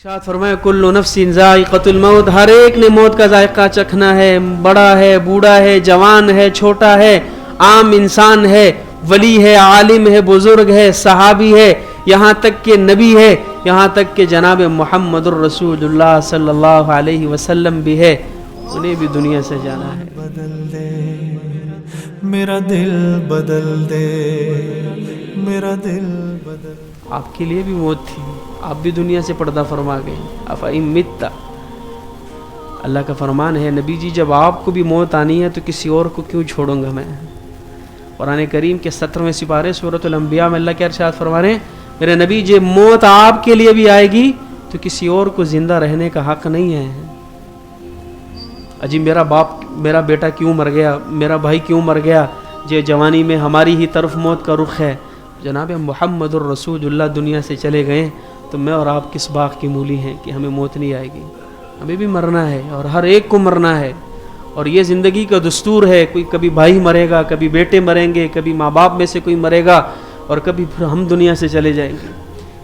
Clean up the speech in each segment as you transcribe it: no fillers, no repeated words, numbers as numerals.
इरशाद फरमाया कुल्लु नफ्सिन ज़ाइक़तुल मौत, हर एक ने मौत का जायका चखना है। बड़ा है, बूढ़ा है, जवान है, छोटा है, आम इंसान है, वली है, आलिम है, बुजुर्ग है, सहाबी है, यहाँ तक के नबी है, यहाँ तक के जनाब मुहम्मदुर रसूलुल्लाह सल्लल्लाहु अलैहि वसल्लम भी है। उन्हें भी दुनिया से जाना है। बदल दे मेरा दिल, बदल दे मेरा दिल, बदल। आपके लिए भी मौत थी, आप भी दुनिया से पर्दा फरमा गए। अफ़इन मित्ता, अल्लाह का फरमान है नबी जी, जब आपको भी मौत आनी है तो किसी और को क्यों छोड़ूंगा मैं। कुरान करीम के 17वें सिपारे सूरतुल अंबिया में अल्लाह के इरशाद फरमा रहे हैं, मेरे नबी जी मौत आपके लिए भी आएगी तो किसी और को जिंदा रहने का हक नहीं है। अजी मेरा बेटा क्यों मर गया, मेरा भाई क्यों मर गया, जे जवानी में हमारी ही तरफ मौत का रुख है। जनाब मुहम्मदुर रसूलुल्लाह दुनिया से चले गए तो मैं और आप किस बाग की मूली हैं कि हमें मौत नहीं आएगी। हमें भी मरना है और हर एक को मरना है, और ये ज़िंदगी का दस्तूर है। कोई कभी भाई मरेगा, कभी बेटे मरेंगे, कभी माँ बाप में से कोई मरेगा, और कभी फिर हम दुनिया से चले जाएंगे।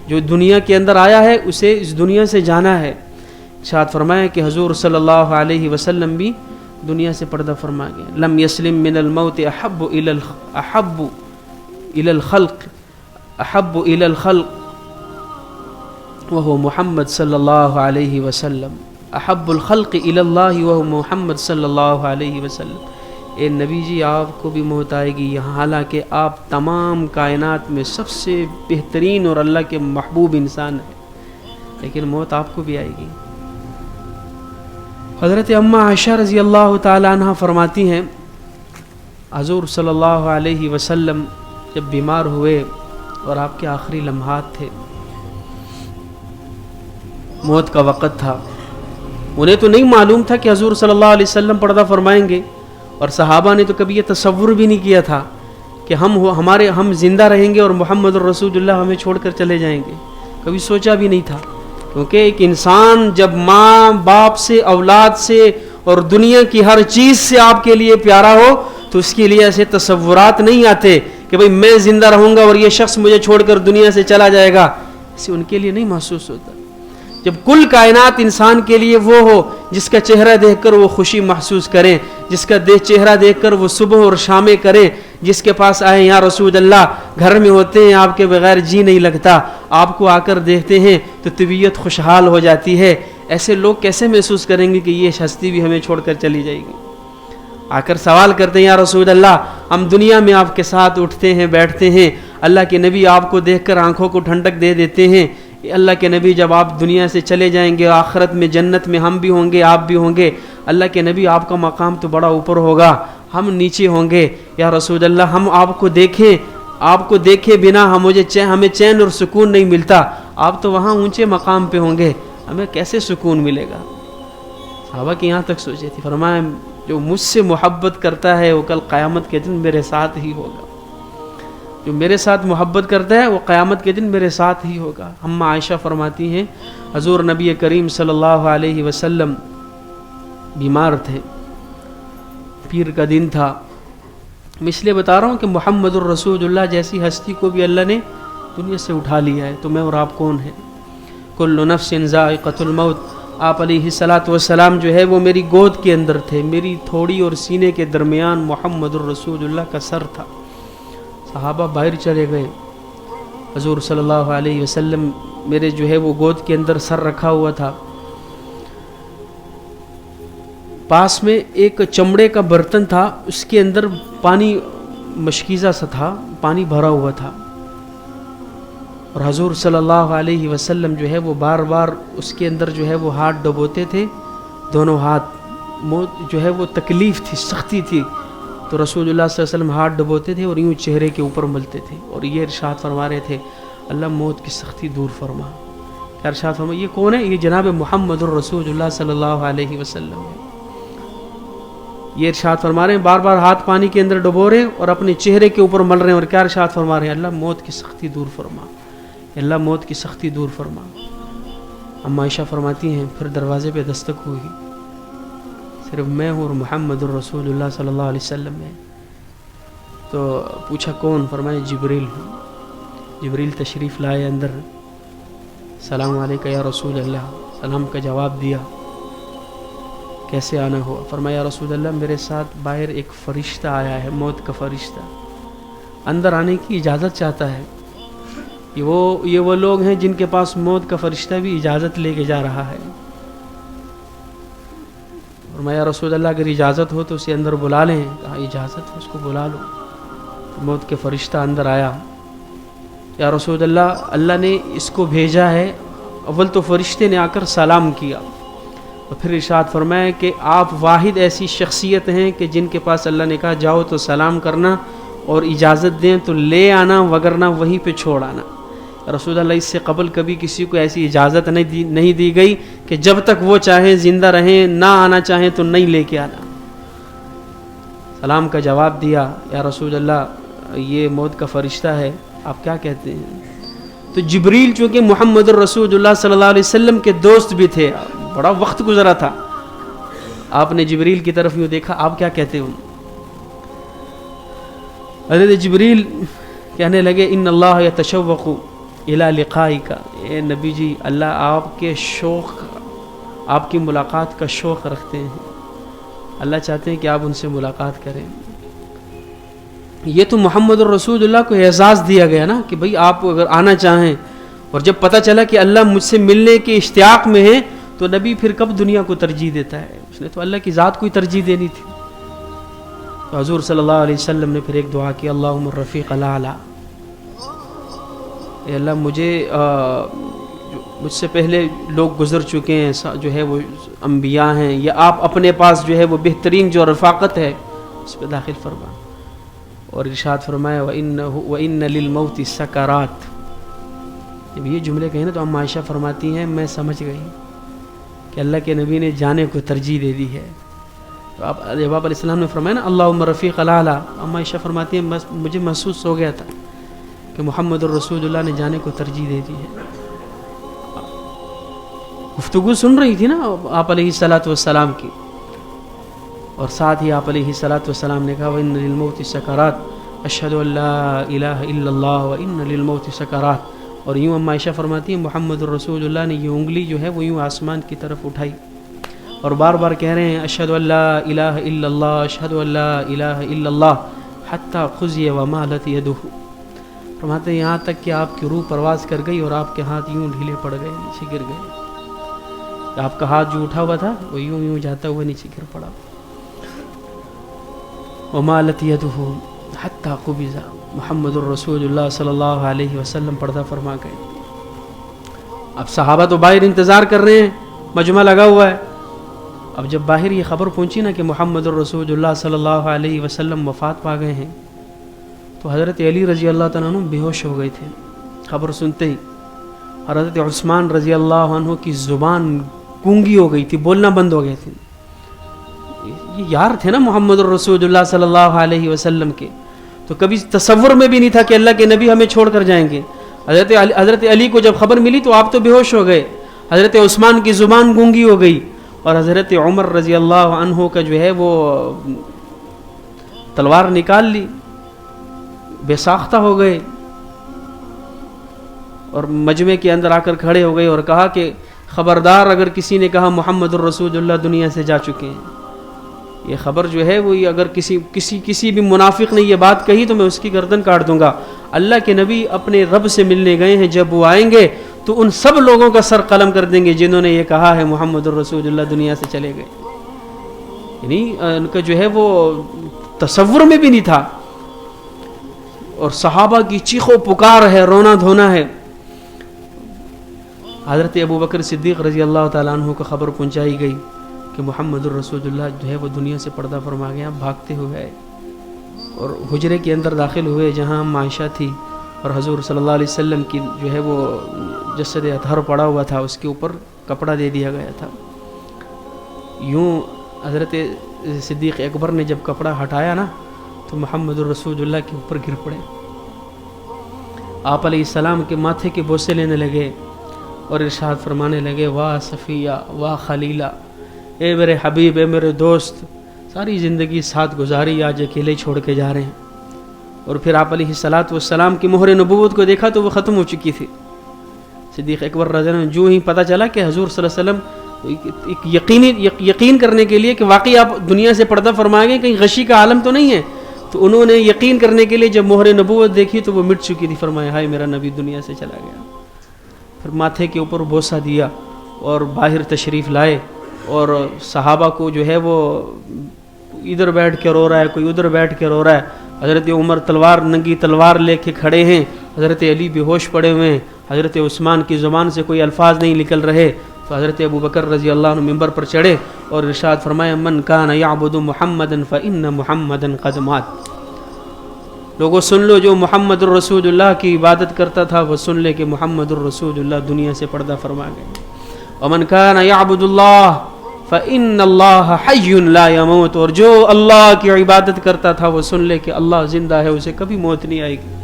जो दुनिया के अंदर आया है उसे इस दुनिया से जाना है। इरशाद फरमाया कि हुज़ूर सल्लल्लाहु अलैहि वसल्लम भी दुनिया से पर्दा फरमा गए। लम यस्लिम मिनल मौत अहब्बु इलल खल्क़ वह मुहम्मद सल्लल्लाहु अलैहि वसल्लम, अहब्बुल खल्क़ इलल्लाहि वह मुहम्मद सल्लल्लाहु अलैहि वसल्लम। ए नबी जी आपको भी मौत आएगी, हालांकि आप तमाम कायनात में सबसे बेहतरीन और अल्लाह के महबूब इंसान हैं, लेकिन मौत आपको भी आएगी। हज़रत अम्मा आयशा रज़ी अल्लाह ताला अन्हा फरमाती हैं, हुज़ूर सल्लल्लाहु अलैहि वसल्लम जब बीमार हुए और आपके आखिरी लम्हात थे, मौत का वक़्त था, उन्हें तो नहीं मालूम था कि हुज़ूर सल्लल्लाहु अलैहि वसल्लम पर्दा फरमाएंगे, और सहाबा ने तो कभी ये तसव्वुर भी नहीं किया था कि हम जिंदा रहेंगे और मुहम्मदुर रसूलुल्लाह हमें छोड़कर चले जाएंगे। कभी सोचा भी नहीं था, क्योंकि एक इंसान जब माँ बाप से, औलाद से और दुनिया की हर चीज़ से आपके लिए प्यारा हो तो उसके लिए ऐसे तसव्वुरात नहीं आते कि भाई मैं ज़िंदा रहूँगा और ये शख्स मुझे छोड़कर दुनिया से चला जाएगा। ऐसे उनके लिए नहीं महसूस होता। जब कुल कायनात इंसान के लिए वो हो जिसका चेहरा देखकर वो खुशी महसूस करें, जिसका चेहरा देखकर वो सुबह और शामें करें, जिसके पास आए या रसूल अल्लाह घर में होते हैं आपके बगैर जी नहीं लगता, आपको आकर देखते हैं तो तबीयत खुशहाल हो जाती है। ऐसे लोग कैसे महसूस करेंगे कि ये हस्ती भी हमें छोड़कर चली जाएगी। आकर सवाल करते हैं, या रसूल अल्लाह हम दुनिया में आपके साथ उठते हैं बैठते हैं, अल्लाह के नबी आपको देखकर आंखों को ठंडक दे देते हैं। अल्लाह के नबी जब आप दुनिया से चले जाएंगे, आखिरत में जन्नत में हम भी होंगे, आप भी होंगे, अल्लाह के नबी आपका मकाम तो बड़ा ऊपर होगा, हम नीचे होंगे। या रसूल अल्लाह हम आपको देखे बिना हमें चैन और सुकून नहीं मिलता, आप तो वहाँ ऊंचे मकाम पे होंगे, हमें कैसे सुकून मिलेगा। सहाबा की यहाँ तक सोचे थी। फरमाया जो मुझसे मोहब्बत करता है वो कल क़यामत के दिन मेरे साथ ही होगा, जो मेरे साथ मोहब्बत करता है वो क़यामत के दिन मेरे साथ ही होगा। अम्मा आयशा फरमाती हैं, हुज़ूर नबी करीम सल्लल्लाहु अलैहि वसल्लम बीमार थे, पीर का दिन था। मैं इसलिए बता रहा हूँ कि मुहम्मदुर रसूलुल्लाह जैसी हस्ती को भी अल्लाह ने दुनिया से उठा लिया है, तो मैं और आप कौन हैं। कुल्लु नफ्सिन ज़ाइक़तुल मौत, आप अलैहिस्सलातु वस्सलाम जो है वो मेरी गोद के अंदर थे, मेरी थोड़ी और सीने के दरमियान मुहम्मदुर रसूलुल्लाह का सर था। सहाबा बाहर चले गए, हुज़ूर सल्लल्लाहु अलैहि वसल्लम मेरे जो है वो गोद के अंदर सर रखा हुआ था। पास में एक चमड़े का बर्तन था, उसके अंदर पानी मशकीज़ा सा था, पानी भरा हुआ था, और हुज़ूर सल्लल्लाहु अलैहि वसल्लम जो है वो बार बार उसके अंदर जो है वो हाथ डुबोते थे, दोनों हाथ जो है वो तकलीफ़ थी, सख्ती थी, तो रसूलुल्लाह सल्लल्लाहु अलैहि वसल्लम हाथ डुबोते थे और यूँ चेहरे के ऊपर मलते थे, और ये इरशाद फरमा रहे थे, अल्लाह मौत की सख्ती दूर फरमा। क्या इरशाद फरमा, ये कौन है, ये जनाब मुहम्मदुर रसूलुल्लाह सल्लल्लाहु अलैहि वसल्लम है। ये इरशाद फरमा रहे हैं, बार बार हाथ पानी के अंदर डुबो रहे हैं और अपने चेहरे के ऊपर मल रहे हैं, और क्या इरशाद फरमा रहे हैं, अल्लाह मौत की सख्ती दूर फरमा, अल्लाह मौत की सख्ती दूर फरमा। अम्मा आयशा फरमाती हैं, फिर दरवाज़े पे दस्तक हुई, सिर्फ मैं हूँ और मुहम्मदुर रसूलुल्लाह सल्लल्लाहु अलैहि वसल्लम है। तो पूछा कौन, फरमाया जिब्रील हूँ। जिब्रील तशरीफ़ लाए अंदर, सलाम अलैका या रसूल अल्लाह, सलाम का जवाब दिया। कैसे आना हुआ? फरमाया या रसूल अल्लाह मेरे साथ बाहर एक फ़रिश्ता आया है, मौत का फ़रिश्ता, अंदर आने की इजाज़त चाहता है। ये वो लोग हैं जिनके पास मौत का फ़रिश्ता भी इजाज़त लेके जा रहा है। फरमाया या रसूल अल्लाह अगर इजाज़त हो तो उसे अंदर बुला लें। कहा इजाज़त है, उसको बुला लो। मौत के फ़रिश्ता अंदर आया। या रसूल अल्लाह, अल्लाह ने इसको भेजा है। अव्वल तो फ़रिश्ते ने आकर सलाम किया और फिर इरशाद फरमाया कि आप वाहिद ऐसी शख्सियत हैं कि जिनके पास अल्लाह ने कहा जाओ तो सलाम करना और इजाज़त दें तो ले आना, वगरना वहीं पे छोड़ आना। रसूल अल्लाह इससे कबल कभी किसी को ऐसी इजाज़त नहीं दी गई कि जब तक वो चाहें ज़िंदा रहें, ना आना चाहें तो नहीं लेके आना। सलाम का जवाब दिया, या रसूल अल्लाह ये मौत का फ़रिश्ता है, आप क्या कहते हैं? तो जिब्रील चूँकि मुहम्मद रसूलुल्लाह सल्लल्लाहु अलैहि वसल्लम के दोस्त भी थे, बड़ा वक्त गुजरा था, आपने जिब्रील की तरफ यूँ देखा, आप क्या कहते हो? हज़रत जिब्रील कहने लगे इन्नल्लाह यतशव्वक़ु इला लिक़ाइका, ए नबी जी अल्लाह आपके शौक़, आपकी मुलाकात का शौक़ रखते हैं। अल्लाह चाहते हैं कि आप उनसे मुलाकात करें। ये तो मोहम्मद रसूलुल्लाह को एजाज़ दिया गया ना कि भाई आप अगर आना चाहें, और जब पता चला कि अल्लाह मुझसे मिलने के इश्तियाक में है तो नबी फिर कब दुनिया को तरजीह देता है? उसने तो अल्लाह की ज़ात को ही तरजीह देनी थी। तो हुज़ूर सल्लल्लाहु अलैहि वसल्लम ने फिर एक दुआ की, अल्लाहुम्मा रफ़ीक़ अल-आला, ए अल्लाह मुझसे पहले लोग गुज़र चुके हैं, जो है वो अम्बिया हैं, या आप अपने पास जो है वो बेहतरीन जो रफ़ाक़त है उस पर दाखिल फरमा। और इरशाद फरमाया व इन्न लिल मौति सकरात। जब ये जुमले कहे ना तो अम्मा आयशा फरमाती हैं मैं समझ गई कि अल्लाह के नबी ने जाने को तरजीह दे दी है। तो आप जवाब अलैहिस्सलाम ने फरमाया ना अल्लाहुम्मा रफ़ीक़ अल-आला, अम्मा आयशा फरमाती हैं मुझे महसूस हो गया था कि मुहम्मद रसूलुल्लाह ने जाने को तरजीह दे दी है। गुफ्तगू सुन रही थी ना आप अलैहिस्सलातु वस्सलाम की, और साथ ही आप अलैहिस्सलातु वस्सलाम ने कहा व इन्न लिल मौति सकरात अशहदु अल्ला इलाहा इल्लल्लाह व इन्न लिल मौति सकरात। और यूँ अम्मा आयशा फरमाती हैं मुहम्मद रसूलुल्लाह ने ये उंगली जो है वो यूँ आसमान की तरफ उठाई और बार बार कह रहे हैं अशहदु अल्ला इलाहा इल्लल्लाह अशहदु अल्ला इलाहा इल्लल्लाह हत्ता खुज़िया व मालत यदुहु। फरमाते हैं यहाँ तक कि आपकी रूह परवाज़ कर गई और आपके हाथ यूँ ढीले पड़ गए, नीचे गिर गए। आपका हाथ जो उठा हुआ था वो यूँ यूँ जाता हुआ नीचे गिर पड़ा। व मालत यदुहु हत्ता कुबिज़ा, मुहम्मदुर रसूलुल्लाह सल्लल्लाहु अलैहि वसल्लम पर्दा फरमा गए। अब सहाबा तो बाहर इंतज़ार कर रहे हैं, मजमा लगा हुआ है। अब जब बाहर ये ख़बर पहुंची ना कि मुहम्मदुर रसूलुल्लाह सल्लल्लाहु अलैहि वसल्लम वफ़ात पा गए हैं, तो हज़रत अली रज़ी अल्लाह तआला अन्हु बेहोश हो गए थे खबर सुनते ही। हज़रत उस्मान रज़ी अल्लाह अन्हु की ज़ुबान गूंगी हो गई थी, बोलना बंद हो गए थे। ये यार थे ना मुहम्मदुर रसूलुल्लाह सल्लल्लाहु अलैहि वसल्लम के, तो कभी तसव्वुर में भी नहीं था कि अल्लाह के नबी हमें छोड़ कर जाएंगे। हज़रत अली को जब खबर मिली तो आप तो बेहोश हो गए, हज़रत उस्मान की ज़ुबान गूंगी हो गई, और हज़रत उमर रज़ी अल्लाह अन्हु का जो है वो तलवार निकाल ली, बेसाख्ता हो गए और मजमे के अंदर आकर खड़े हो गए और कहा कि ख़बरदार अगर किसी ने कहा मुहम्मदुर रसूलुल्लाह दुनिया से जा चुके हैं, ये ख़बर जो है वो अगर किसी भी मुनाफिक ने ये बात कही तो मैं उसकी गर्दन काट दूंगा। अल्लाह के नबी अपने रब से मिलने गए हैं, जब वो आएंगे तो उन सब लोगों का सर कलम कर देंगे जिन्होंने ये कहा है मुहम्मदुर रसूलुल्लाह दुनिया से चले गए। यानी उनका जो है वो तसव्वुर में भी नहीं था। और सहाबा की चीखो पुकार है, रोना धोना है। हज़रत अबू बकर सिद्दीक़ रज़ी अल्लाह ताला अन्हु को खबर पहुंचाई गई कि मुहम्मदुर रसूलुल्लाह जो है वो दुनिया से पर्दा फरमा गया। भागते हुए और हुजरे के अंदर दाखिल हुए जहाँ आयशा थी और हजूर सल्लल्लाहु अलैहि वसल्लम की जो है वो जसद अतहर पड़ा हुआ था, उसके ऊपर कपड़ा दे दिया गया था। यूँ हज़रत सिद्दीक़ अकबर ने जब कपड़ा हटाया ना तो मुहम्मदुर रसूलुल्लाह के ऊपर गिर पड़े। आप अलैहिस्सलाम के माथे के बोसे लेने लगे और इरशाद फरमाने लगे वाह सफ़िया वाह खलीला, ए मेरे हबीब, ए मेरे दोस्त, सारी ज़िंदगी साथ गुजारी, आज अकेले छोड़ के जा रहे हैं। और फिर आप अलैहिस्सलातु वस्सलाम की मोहर नबूवत को देखा तो वो ख़त्म हो चुकी थी। صدیق اکبر رضی اللہ عنہ جو ہی پتہ چلا کہ حضور صلی اللہ علیہ وسلم یقین کرنے کے لیے کہ واقعی آپ دنیا سے پردہ فرما گئے، کہیں غشی کا عالم تو نہیں ہے، تو انہوں نے یقین کرنے کے لیے جب مہر نبوت دیکھی تو وہ مٹ چکی تھی، فرمایا ہائے میرا نبی دنیا سے چلا گیا. پھر ماتھے کے اوپر بوسہ دیا اور باہر تشریف لائے، اور صحابہ کو جو ہے وہ ادھر بیٹھ کے رو رہا ہے، کوئی ادھر بیٹھ کے رو رہا ہے. حضرت عمر ننگی تلوار لے کے کھڑے ہیں، حضرت علی بے ہوش پڑے ہوئے ہیں، حضرت عثمان کی زبان سے کوئی الفاظ نہیں نکل رہے. تو حضرت ابو بکر رضی اللہ عنہ ممبر پر چڑھے اور ارشاد فرمایا من کان یعبد محمدا فإن محمدا قد مات. لوگوں سن لو، جو محمد الرسول اللہ کی عبادت کرتا تھا وہ سن لے کہ محمد الرسول اللہ دنیا سے پردہ فرما گئے. ومن کان یعبد اللہ فإن اللہ حی لا یموت، اور جو اللہ کی عبادت کرتا تھا وہ سن لے کہ اللہ زندہ ہے، اسے کبھی موت نہیں آئے گی.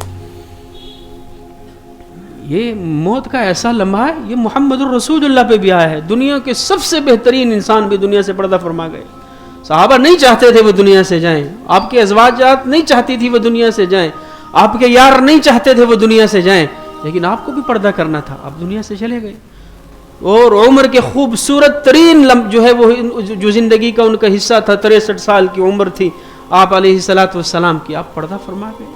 یہ موت کا ایسا لمحہ ہے، یہ محمد الرسول اللہ پہ بھی آیا ہے. دنیا کے سب سے بہترین انسان بھی دنیا سے پردہ فرما گئے. صحابہ نہیں چاہتے تھے وہ دنیا سے جائیں، آپ کے ازواجات نہیں چاہتی تھی وہ دنیا سے جائیں، آپ کے یار نہیں چاہتے تھے وہ دنیا سے جائیں، لیکن آپ کو بھی پردہ کرنا تھا، آپ دنیا سے چلے گئے. اور عمر کے خوبصورت ترین جو ہے وہ جو زندگی کا ان کا حصہ تھا، 63 سال کی عمر تھی آپ علیہ الصلوۃ والسلام کی، آپ پردہ فرما گئے.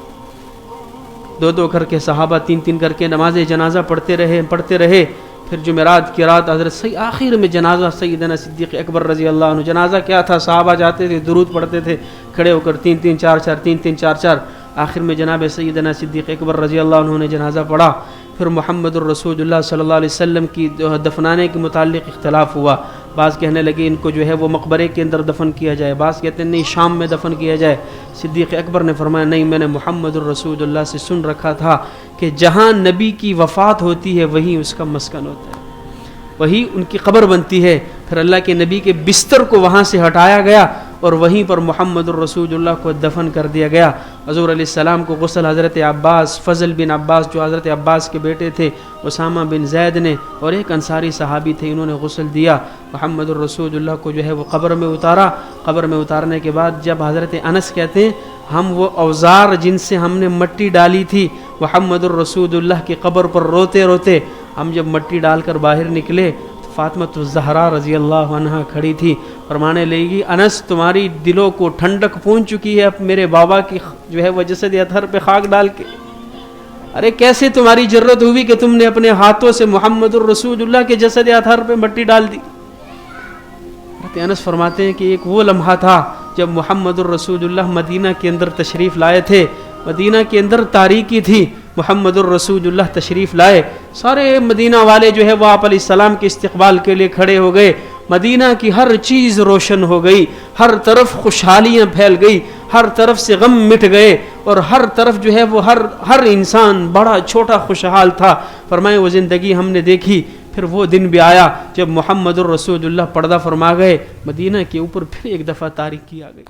2 کر کے صحابہ 3 کر کے نماز جنازہ پڑھتے رہے. پھر جمعرات کی رات حضرت آخر میں جنازہ سیدنا صدیق اکبر رضی اللہ عنہ. جنازہ کیا تھا؟ صحابہ جاتے تھے درود پڑھتے تھے کھڑے ہو کر 3 4 4. آخر میں جناب سیدنا صدیق اکبر رضی اللہ عنہ نے جنازہ پڑھا. پھر محمد الرسول اللہ صلی اللہ علیہ وسلم کی دفنانے کے متعلق اختلاف ہوا. بعض کہنے لگے ان کو جو ہے وہ مقبرے کے اندر دفن کیا جائے، بعض کہتے ہیں نہیں شام میں دفن کیا جائے. صدیق اکبر نے فرمایا نہیں، میں نے محمد الرسول اللہ سے سن رکھا تھا کہ جہاں نبی کی وفات ہوتی ہے وہیں اس کا مسکن ہوتا ہے، وہی ان کی قبر بنتی ہے. پھر اللہ کے نبی کے بستر کو وہاں سے ہٹایا گیا اور وہیں پر محمد الرسول اللہ کو دفن کر دیا گیا. حضور علیہ السلام کو غسل حضرت عباس، فضل بن عباس جو حضرت عباس کے بیٹے تھے، اسامہ بن زید نے، اور ایک انصاری صحابی تھے، انہوں نے غسل دیا. محمد الرسول اللہ کو جو ہے وہ قبر میں اتارا. قبر میں اتارنے کے بعد جب حضرت انس کہتے ہیں ہم وہ اوزار جن سے ہم نے مٹی ڈالی تھی محمد الرسول اللہ کی قبر پر روتے روتے، ہم جب مٹی ڈال کر باہر نکلے فاطمۃ الزہرا رضی اللہ عنہا کھڑی تھی. فرمانے لگی انس تمہاری دلوں کو ٹھنڈک پہنچ چکی ہے اب میرے بابا کی جو ہے وہ جسد اطہر پہ خاک ڈال کے. ارے کیسے تمہاری جرت ہوئی کہ تم نے اپنے ہاتھوں سے محمد الرسول اللہ کے جسد اطہر پہ مٹی ڈال دی. انس فرماتے ہیں کہ ایک وہ لمحہ تھا جب محمد الرسول اللہ مدینہ کے اندر تشریف لائے تھے. مدینہ کے اندر تاریکی تھی، محمد الرسول اللہ تشریف لائے. سارے مدینہ والے جو ہے وہ آپ علیہ السلام کے استقبال کے لیے کھڑے ہو گئے. مدینہ کی ہر چیز روشن ہو گئی، ہر طرف خوشحالیاں پھیل گئی، ہر طرف سے غم مٹ گئے، اور ہر طرف جو ہے وہ ہر انسان بڑا چھوٹا خوشحال تھا. فرمائے وہ زندگی ہم نے دیکھی. پھر وہ دن بھی آیا جب محمد الرسول اللہ پردہ فرما گئے. مدینہ کے اوپر پھر ایک دفعہ تاریکی آ گئی.